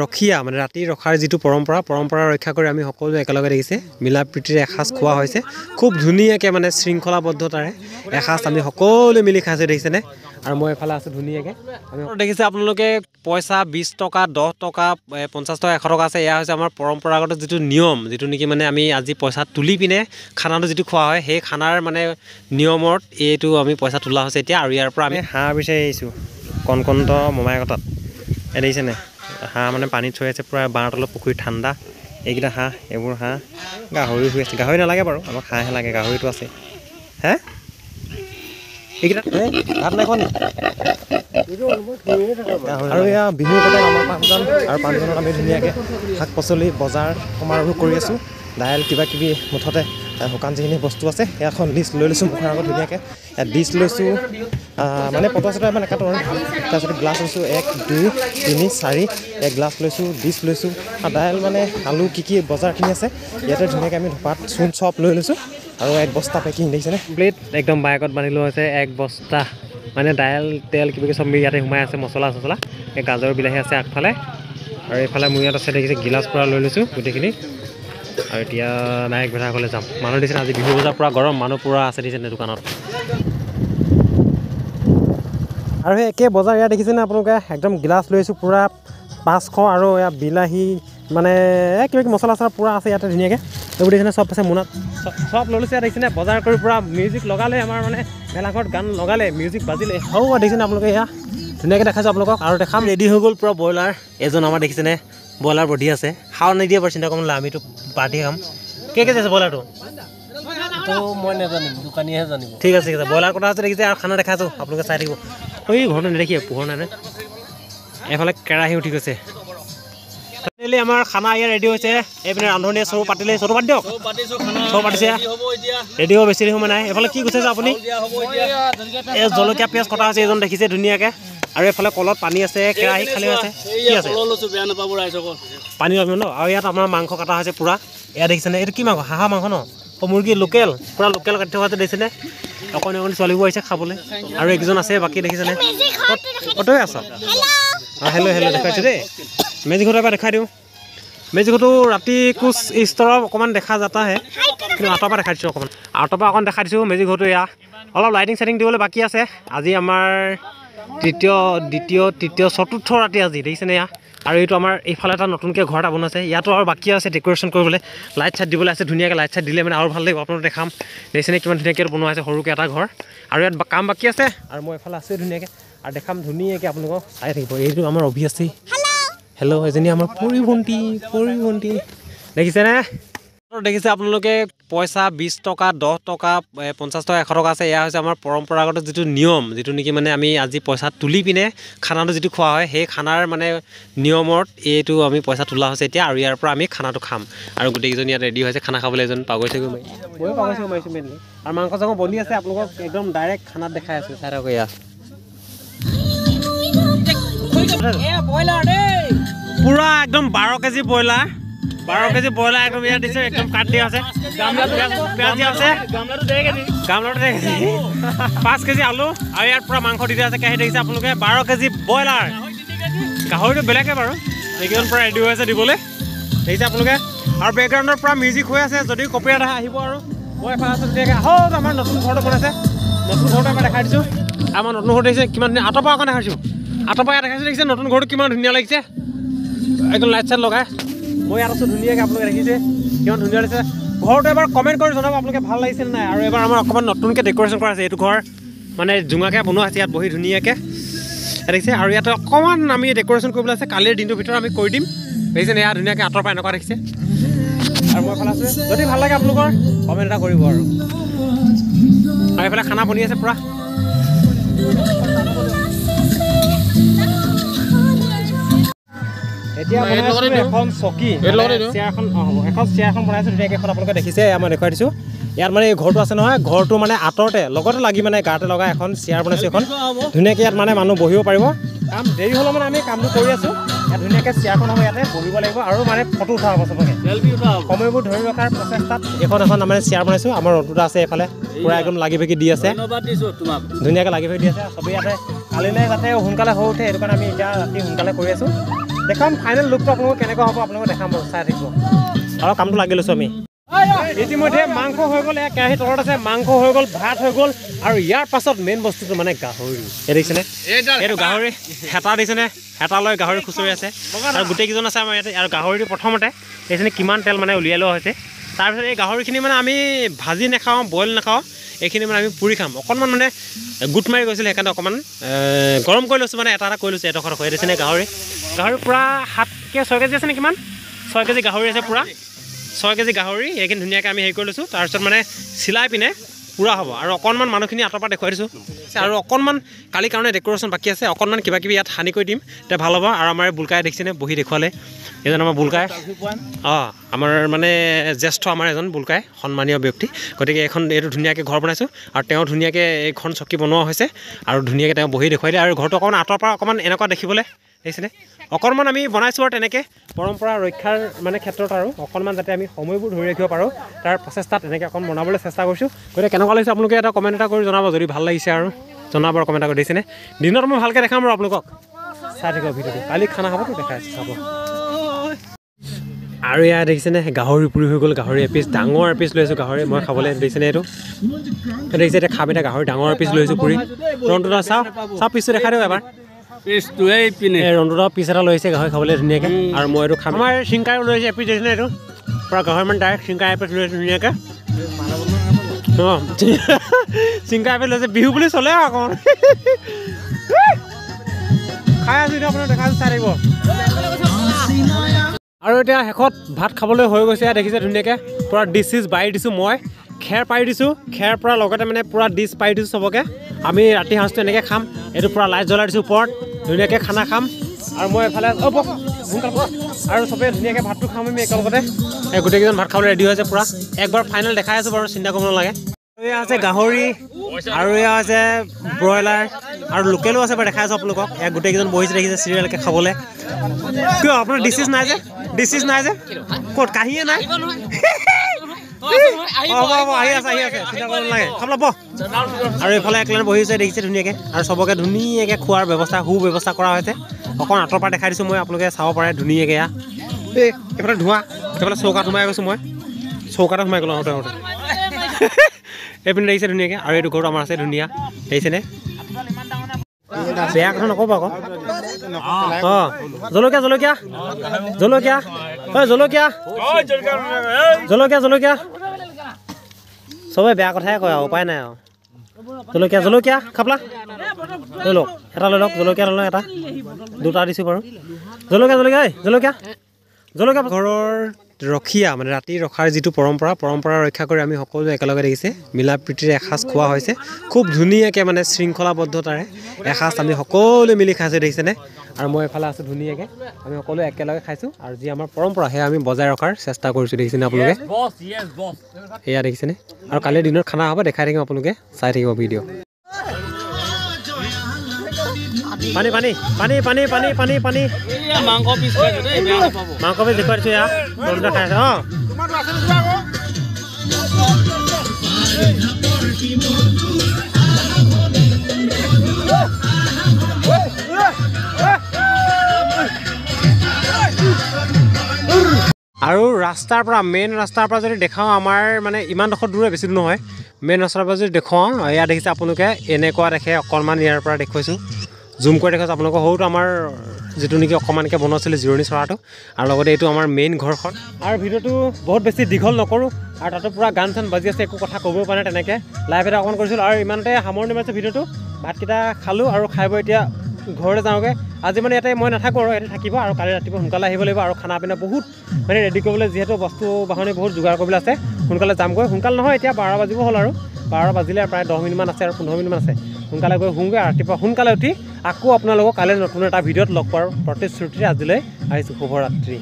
ৰখিয়া মানে ৰাতি ৰখাৰ যিটো পৰম্পৰা ৰক্ষা কৰি আমি সকলোৱে একেলগে দেখিছে মিলা প্ৰীতিৰে এসাঁজ খোৱা হৈছে খুব ধুনীয়াকৈ মানে শৃংখলাবদ্ধতাৰে এসাঁজ আমি সকলোৱে মিলি খাইছোঁ দেখিছেনে আৰু মই এফালে আছোঁ ধুনীয়াকৈ আমি দেখিছে আপোনালোকে পইচা 20 টকা 10 টকা 50 টকা 100 টকা আছে এয়া হৈছে আমাৰ পৰম্পৰাগত যিটো নিয়ম যিটো নেকি মানে আমি আজি পইচা তুলি পিনে খানাটো যিটো খোৱা হয় সেই খানাৰ মানে নিয়মত এইটো আমি পইচা তোলা হৈছে এতিয়া আৰু ইয়াৰ পৰা আমি হাঁহ বিচাৰি আহিছোঁ কণকণত মমাইকটাত এই দেখিছেনে হাঁহ মানে পানীত থৈ আছে পুৰা বাঁহৰ তলত পুখুৰী ঠাণ্ডা এইকেইটা হাঁহ এইবোৰ হাঁহ গাহৰি হৈ আছে গাহৰি নালাগে বাৰু আমাক হাঁহে লাগে গাহৰিটো আছে হে এইকেইটা ভাত নাই খোৱা আৰু এয়া বিহুৰ কথা আমাৰ 5জন আৰু 5জনক আমি ধুনীয়াকৈ শাক পাচলি বজাৰ সমাৰোহ কৰি আছোঁ দাইল কিবা কিবি মুঠতে শুকান যিখিনি বস্তু আছে এখন লিষ্ট লৈ লৈছোঁ মুখৰ আগত ধুনীয়াকৈ ইয়াত ডিছ লৈছোঁ মানে পটৰ চটৰ মানে কাটো আৰু তাৰপিছত গ্লাছ লৈছোঁ 1 2 3 4 এক গ্লাছ লৈছোঁ ডিছ লৈছোঁ আৰু দাইল মানে আলু কি বজাৰখিনি আছে ইয়াতে ধুনীয়াকৈ আমি ধপাত চূণ চব লৈ লৈছোঁ আৰু 1 বস্তা পেকিং দেখিছেনে প্লেট একদম বাইকত বান্ধি লোৱা হৈছে 1 বস্তা মানে দাইল তেল কিবা কিবি চব ইয়াতে সোমাই আছে মছলা চছলা এই গাজৰ বিলাহী আছে আগফালে আৰু এইফালে মোৰ ইয়াত আছে দেখিছে গিলাচ পৰা লৈ লৈছোঁ গোটেইখিনি আৰু এতিয়া নায়ক ভেটাসকলে যাম মানুহ দিছে আজি বিহু বজাৰ পুৰা গৰম মানুহ পুৰা আছে দিছে দোকানত আৰু সেই একে বজাৰ ইয়াত দেখিছেনে আপোনালোকে একদম গিলাচ লৈ আহিছোঁ পুৰা 500 আৰু ইয়াত বিলাহী মানে কিবা কিবি মছলা চছলা পুৰা আছে ইয়াতে ধুনীয়াকৈ এইবোৰ দেখিছেনে চব আছে মোনাত চব লৈ লৈছে দেখিছেনে বজাৰ কৰি পুৰা মিউজিক লগালে আমাৰ মানে মেলাঘৰত গান লগালে মিউজিক বাজিলে হ'ব দেখিছেনে আপোনালোকে এয়া ধুনীয়াকৈ দেখাইছোঁ আপোনালোকক আৰু দেখাম ৰেডি হৈ গ'ল পুৰা ব্ৰইলাৰ এজন আমাৰ দেখিছেনে ব্ৰইলাৰ বডি আছে খাওঁ নিদিয়ে বাৰু চিন্তা কৰিলে আমিতো পাৰ্টি খাম কেজি আছে ব্ৰইলাৰটো মই নাজানিম দোকানীয়েহে জানিব ঠিক আছে ব্ৰইলাৰ কথা আছে দেখিছে আৰু খানা দেখাইছোঁ আপোনালোকে চাই থাকিব ঐ ঘৰটো নেদেখিয়ে পোহৰ নাই এফালে কেৰাহী উঠি গৈছে আমাৰ খানা ইয়াত ৰেডি হৈছে এইপিনে ৰান্ধনীয়ে চৰু পাতিলে চৰু পাতি দিয়ক চৰু পাতিছে ৰেডি হ'ব বেছি সময় নাই এইফালে কি কৈছে আপুনি এই জলকীয়া পিঁয়াজ কটা হৈছে এজন দেখিছে ধুনীয়াকৈ আৰু এইফালে কলত পানী আছে কেৰাহী খালী আছে কি আছে পানী পাবি ন আৰু ইয়াত আমাৰ মাংস কটা হৈছে পূৰা এয়া দেখিছেনে এইটো কি মাংস হাঁহৰ মাংস ন মুৰ্গী লোকেল পূৰা লোকেল কাটি থকা দেখিছেনে অকণি অকণি ছোৱালীবোৰ আহিছে খাবলৈ আৰু একজন আছে বাকী দেখিছেনে ক'তই আছ হেল্ল' দেখাইছোঁ দেই মেজিঘৰটো এবাৰ দেখাই দিওঁ মেজিঘৰটো ৰাতি কোচ স্তৰৰ অকণমান দেখা যাতাহে কিন্তু আঁতৰ পৰা দেখাই দিছোঁ অকণমান আঁতৰ পৰা অকণ দেখাই দিছোঁ মেজিঘৰটো এয়া অলপ লাইটিং চাইটিং দিবলৈ বাকী আছে আজি আমাৰ তৃতীয় চতুৰ্থ ৰাতি আজি দেখিছেনে এয়া আৰু এইটো আমাৰ এইফালে এটা নতুনকৈ ঘৰ এটা বনাইছে ইয়াতো আৰু বাকী আছে ডেক'ৰেশ্যন কৰিবলৈ লাইট চাইট দিবলৈ আছে ধুনীয়াকৈ লাইট চাইট দিলে মানে আৰু ভাল লাগিব আপোনালোক দেখাম দেখিছেনে কিমান ধুনীয়াকৈ বনোৱা আছে সৰুকৈ এটা ঘৰ আৰু ইয়াত কাম বাকী আছে আৰু মই এইফালে আছোঁ ধুনীয়াকৈ আৰু দেখাম ধুনীয়াকৈ আপোনালোকক চাই থাকিব এইটো আমাৰ অভিয়াছলি হেল্ল' এজনী আমাৰ পৰি ভণ্টি দেখিছেনে দেখিছে আপোনালোকে পইচা 20 টকা 10 টকা 50 টকা 100 টকা আছে এয়া হৈছে আমাৰ পৰম্পৰাগত যিটো নিয়ম যিটো নেকি মানে আমি আজি পইচা তুলি পিনে খানাটো যিটো খোৱা হয় সেই খানাৰ মানে নিয়মত এইটো আমি পইচা তোলা হৈছে এতিয়া আৰু ইয়াৰ পৰা আমি খানাটো খাম আৰু গোটেইকেইজন ইয়াত ৰেডি হৈছে খানা খাবলৈ এজন পাগৈছে গৈ মাৰিছোঁ মেইনলি আৰু মাংস চাংস বনি আছে আপোনালোকক একদম ডাইৰেক্ট খানাত দেখাই আছোঁ চাই থাকক এয়া পুৰা একদম 12 কেজি ব্ৰইলাৰ 12 কেজি ব্ৰইলাৰ একদম ইয়াত দিছে একদম কাট দিয়া আছে পিঁয়াজ দিয়া আছে গামলাটো 5 কেজি আলু আৰু ইয়াত পুৰা মাংস দি দিয়া আছে কেৰাহী দেখিছে আপোনালোকে 12 কেজি ব্ৰইলাৰ গাহৰিটো বেলেগে বাৰু এইকেইজন পুৰা ৰেডি হৈ আছে দিবলৈ দেখিছে আপোনালোকে আৰু বেকগ্ৰাউণ্ডৰ পৰা মিউজিক হৈ আছে যদি কপিৰাইট আহিব আৰু মই এফালে আছোঁ ধুনীয়াকৈ আহক আমাৰ নতুন ঘৰটো বনাইছে নতুন ঘৰটো আমাৰ দেখাই দিছোঁ আমাৰ নতুন ঘৰটো দেখিছে কিমান ধুনীয়া আঁতৰ পৰা অকণ দেখাইছোঁ আঁতৰ পৰা ইয়াত দেখাইছোঁ দেখিছে নতুন ঘৰটো কিমান ধুনীয়া লাগিছে একদম লাইট চাইট লগাই মই ইয়াত আছোঁ ধুনীয়াকৈ আপোনালোকে দেখিছে কিমান ধুনীয়া লাগিছে ঘৰটো এবাৰ কমেণ্ট কৰি জনাব আপোনালোকে ভাল লাগিছে নাই আৰু এবাৰ আমাৰ অকণমান নতুনকৈ ডেক'ৰেশ্যন কৰা আছে এইটো ঘৰ মানে জোঙাকৈ বনোৱা আছে ইয়াত বহি ধুনীয়াকৈ দেখিছে আৰু ইয়াতে অকণমান আমি ডেক'ৰেশ্যন কৰিবলৈ আছে কালিৰ দিনটোৰ ভিতৰত আমি কৰি দিম দেখিছে এয়া ধুনীয়াকৈ আঁতৰ পৰা এনেকুৱা দেখিছে আৰু মই এইফালে আছোঁ যদি ভাল লাগে আপোনালোকৰ কমেণ্ট এটা কৰিব আৰু এইফালে খানা বনি আছে পূৰা এতিয়া এখন চকী এখন চেয়াৰ বনাইছোঁ ধুনীয়াকৈ এখন আপোনালোকে দেখিছে মই দেখুৱাই দিছোঁ ইয়াত মানে এই ঘৰটো আছে নহয় ঘৰটো মানে আঁতৰতে লগতে লাগি মানে গাতে লগাই এখন চেয়াৰ বনাইছোঁ এখন ধুনীয়াকৈ ইয়াত মানে মানুহ বহিব পাৰিব কাম দেৰি হ'লেও মানে আমি কামটো কৰি আছোঁ ইয়াত ধুনীয়াকৈ চেয়াৰখন হ'ব ইয়াতে বহিব লাগিব আৰু মানে ফটো উঠা হ'ব চবকে সময়বোৰ ধৰি ৰখাৰ প্ৰচেষ্টাত এখন মানে চেয়াৰ বনাইছোঁ আমাৰ ৰ'দটো আছে এইফালে পূৰা একদম লাগি ভাগি দি আছে ধুনীয়াকৈ লাগি ভাগি দি আছে চবেই ইয়াতে কালিলৈ যাতে সোনকালে হৈ উঠে সেইটো কাৰণে আমি এতিয়া ৰাতি সোনকালে কৰি আছোঁ দেখাম ফাইনেল লুকটো আপোনালোকক কেনেকুৱা হ'ব আপোনালোকে দেখাম আৰু চাই থাকিব আৰু কামটো লাগি লৈছোঁ আমি ইতিমধ্যে মাংস হৈ গ'ল এয়া কেৰাহী তলত আছে মাংস হৈ গ'ল ভাত হৈ গ'ল আৰু ইয়াৰ পাছত মেইন বস্তুটো মানে গাহৰি এই দেখিছেনে এইটো গাহৰি হেতা দেখিছেনে হেতা লৈ গাহৰি খুচৰি আছে আৰু গোটেইকেইজন আছে আমাৰ ইয়াতে আৰু গাহৰিটো প্ৰথমতে এইখিনি কিমান তেল মানে উলিয়াই লোৱা হৈছে তাৰপিছত এই গাহৰিখিনি মানে আমি ভাজি নাখাওঁ বইল নাখাওঁ এইখিনি মানে আমি পুৰি খাম অকণমান মানে গোট মাৰি গৈছিলে সেইকাৰণে অকণমান গৰম কৰি লৈছোঁ মানে এটা কৰি লৈছোঁ এডোখৰ হৈ দিছেনে গাহৰি পূৰা 6 কেজি আছে নে কিমান 6 কেজি গাহৰি আছে পূৰা 6 কেজি গাহৰি এইখিনি ধুনীয়াকৈ আমি হেৰি কৰি লৈছোঁ তাৰপিছত মানে চিলাই পিনে পূৰা হ'ব আৰু অকণমান মানুহখিনি আঁতৰ পৰা দেখুৱাই দিছোঁ আৰু অকণমান কালিৰ কাৰণে ডেক'ৰেশ্যন বাকী আছে অকণমান কিবা কিবি ইয়াত সানি কৰি দিম তেতিয়া ভাল হ'ব আৰু আমাৰ বুলকাই দেখিছেনে বহি দেখুৱালে এজন আমাৰ বুলকাই আমাৰ মানে জ্যেষ্ঠ আমাৰ এজন বুলকাই সন্মানীয় ব্যক্তি গতিকে এইটো ধুনীয়াকৈ ঘৰ বনাইছোঁ আৰু তেওঁ ধুনীয়াকৈ এইখন চকী বনোৱা হৈছে আৰু ধুনীয়াকৈ তেওঁ বহি দেখুৱাই দিয়ে আৰু ঘৰটো অকণমান আঁতৰ পৰা অকণমান এনেকুৱা দেখিবলৈ দেখিছেনে অকণমান আমি বনাইছোঁ আৰু তেনেকৈ পৰম্পৰা ৰক্ষাৰ মানে ক্ষেত্ৰত আৰু অকণমান যাতে আমি সময়বোৰ ধৰি ৰাখিব পাৰোঁ তাৰ প্ৰচেষ্টাত তেনেকৈ অকণ বনাবলৈ চেষ্টা কৰিছোঁ গতিকে কেনেকুৱা লাগিছে আপোনালোকে এটা কমেণ্ট এটা কৰি জনাব যদি ভাল লাগিছে আৰু জনাব আৰু কমেণ্ট এটা কৰি দিছেনে দিনত মই ভালকৈ দেখাম আৰু আপোনালোকক চাই থাকিব ভিডিঅ'টো কালি খানা খাবতো দেখাই আছোঁ চাব আৰু ইয়াত দেখিছেনে গাহৰি পুৰি হৈ গ'ল গাহৰি এপিচ ডাঙৰ এপিচ লৈ আছোঁ গাহৰি মই খাবলৈ দেখিছেনে এইটো দেখিছে এতিয়া খাম এতিয়া গাহৰি ডাঙৰ এপিচ লৈ আছোঁ পুৰি ৰন্টুদা চাওঁ পিচটো দেখাই দিওঁ এবাৰ ৰন্টুদা পিচ এটা লৈ আহিছে গাহৰি খাবলৈ ধুনীয়াকৈ আৰু মই এইটো খাম আমাৰ চিংকাই লৈ আহিছে এপিচ দেখিছেনে এইটো পূৰা গাহৰি মানে ডাইৰেক্ট চিংকাই এপিচ লৈ আহিছোঁ ধুনীয়াকৈ অঁ চিংকাই এপিচ লৈছে বিহু বুলি চলে আকৌ খাই আছোঁ এতিয়া আপোনাৰ দেখা চাই থাকিব আৰু এতিয়া শেষত ভাত খাবলৈ হৈ গৈছে দেখিছে ধুনীয়াকৈ পূৰা ডিছ বাঢ়ি দিছোঁ মই খেৰ পাৰি দিছোঁ খেৰ পৰা লগতে মানে পূৰা ডিছ পাৰি দিছোঁ চবকে আমি ৰাতি সাঁজটো এনেকৈ খাম এইটো পূৰা লাইট জ্বলাই দিছোঁ ওপৰত ধুনীয়াকৈ খানা খাম আৰু মই এফালে আৰু চবেই ধুনীয়াকৈ ভাতটো খাম আমি একেলগতে এই গোটেইকেইজন ভাত খাবলৈ ৰেডি হৈছে পূৰা একবাৰ ফাইনেল দেখাই আছোঁ বাৰু চিন্তা কৰিব নালাগে এয়া আছে গাহৰি আৰু এয়া আছে ব্ৰইলাৰ আৰু লোকেলো আছে বাৰু দেখাই আছোঁ আপোনালোকক এয়া গোটেইকেইজন বহিছে দেখিছে চিৰিয়েলকৈ খাবলৈ কিয় আপোনাৰ ডিচিছ নাই যে ক'ত কাহিয়ে নাই আহি আছে চিন্তা কৰিব নালাগে খাব ল'ব আৰু এইফালে একলাইন বহিছে দেখিছে ধুনীয়াকৈ আৰু চবকে ধুনীয়াকৈ খোৱাৰ ব্যৱস্থা সুব্যৱস্থা কৰা হৈছে অকণ আঁতৰ পৰা দেখাই দিছোঁ মই আপোনালোকে চাব পাৰে ধুনীয়াকৈ এয়া এই এইফালে ধোঁৱা এইফালে চৌকাত সোমাই গৈছোঁ মই চৌকাতে সোমাই গ'লোঁ আহোঁতে এইপিনে দেখিছে ধুনীয়াকৈ আৰু এইটো ঘৰটো আমাৰ আছে ধুনীয়া দেখিছেনে বেয়া কথা নক'ব আকৌ অঁ জলকীয়া চবে বেয়া কথাই কয় আৰু উপায় নাই আৰু জলকীয়া খাপলা লৈ লওক এটা লৈ লওক জলকীয়া লৈ লওক এটা দুটা দিছোঁ বাৰু জলকীয়া ঘৰৰ ৰখীয়া মানে ৰাতি ৰখাৰ যিটো পৰম্পৰা ৰক্ষা কৰি আমি সকলোৱে একেলগে দেখিছে মিলা প্ৰীতিৰে এসাঁজ খোৱা হৈছে খুব ধুনীয়াকৈ মানে শৃংখলাবদ্ধতাৰে এসাঁজ আমি সকলোৱে মিলি খাইছোঁ দেখিছেনে আৰু মই এফালে আছোঁ ধুনীয়াকৈ আমি সকলোৱে একেলগে খাইছোঁ আৰু যি আমাৰ পৰম্পৰা সেয়া আমি বজাই ৰখাৰ চেষ্টা কৰিছোঁ দেখিছেনে আপোনালোকে এয়া দেখিছেনে আৰু কালিৰ দিনত খানা হ'ব দেখাই থাকিম আপোনালোকে চাই থাকিব ভিডিঅ' পানী মাংস পিচ দেখুৱাই দিছোঁ এয়া খাই আছে অঁ আৰু ৰাস্তাৰ পৰা মেইন ৰাস্তাৰ পৰা যদি দেখাওঁ আমাৰ মানে ইমানডোখৰ দূৰে বেছি দূৰ নহয় মেইন ৰাস্তাৰ পৰা যদি দেখুৱাওঁ এয়া দেখিছে আপোনালোকে এনেকুৱা দেখে অকণমান ইয়াৰ পৰা দেখুৱাইছোঁ জুম কৰি দেখাইছোঁ আপোনালোকৰ সৰুটো আমাৰ যিটো নেকি অকণমানকৈ বনোৱা আছিলে জিৰণি চৰাটো আৰু লগতে এইটো আমাৰ মেইন ঘৰখন আৰু ভিডিঅ'টো বহুত বেছি দীঘল নকৰোঁ আৰু তাতো পূৰা গান চান বাজি আছে একো কথা ক'বও পৰা নাই তেনেকৈ লাইভ এটা অকণ কৰিছিলোঁ আৰু ইমানতে সামৰণি মাৰিছোঁ ভিডিঅ'টো ভাতকেইটা খালোঁ আৰু খাই বৈ এতিয়া ঘৰলৈ যাওঁগৈ আজি মানে ইয়াতে মই নাথাকোঁ আৰু ইয়াতে থাকিব আৰু কালি ৰাতিপুৱা সোনকালে আহিব লাগিব আৰু খানা পিনা বহুত মানে ৰেডি কৰিবলৈ যিহেতু বস্তু বাহনি বহুত যোগাৰ কৰিবলৈ আছে সোনকালে যামগৈ সোনকালে নহয় এতিয়া 12 বাজিব হ'ল আৰু 12 বাজিলে প্ৰায় 10 মিনিটমান আছে আৰু 15 মিনিটমান আছে সোনকালে গৈ শুওঁগৈ ৰাতিপুৱা সোনকালে উঠি আকৌ আপোনালোকক কাইলৈ নতুন এটা ভিডিঅ'ত লগ পোৱাৰ প্ৰতিশ্ৰুতিৰে আজিলৈ আহিছোঁ শুভৰাত্ৰি।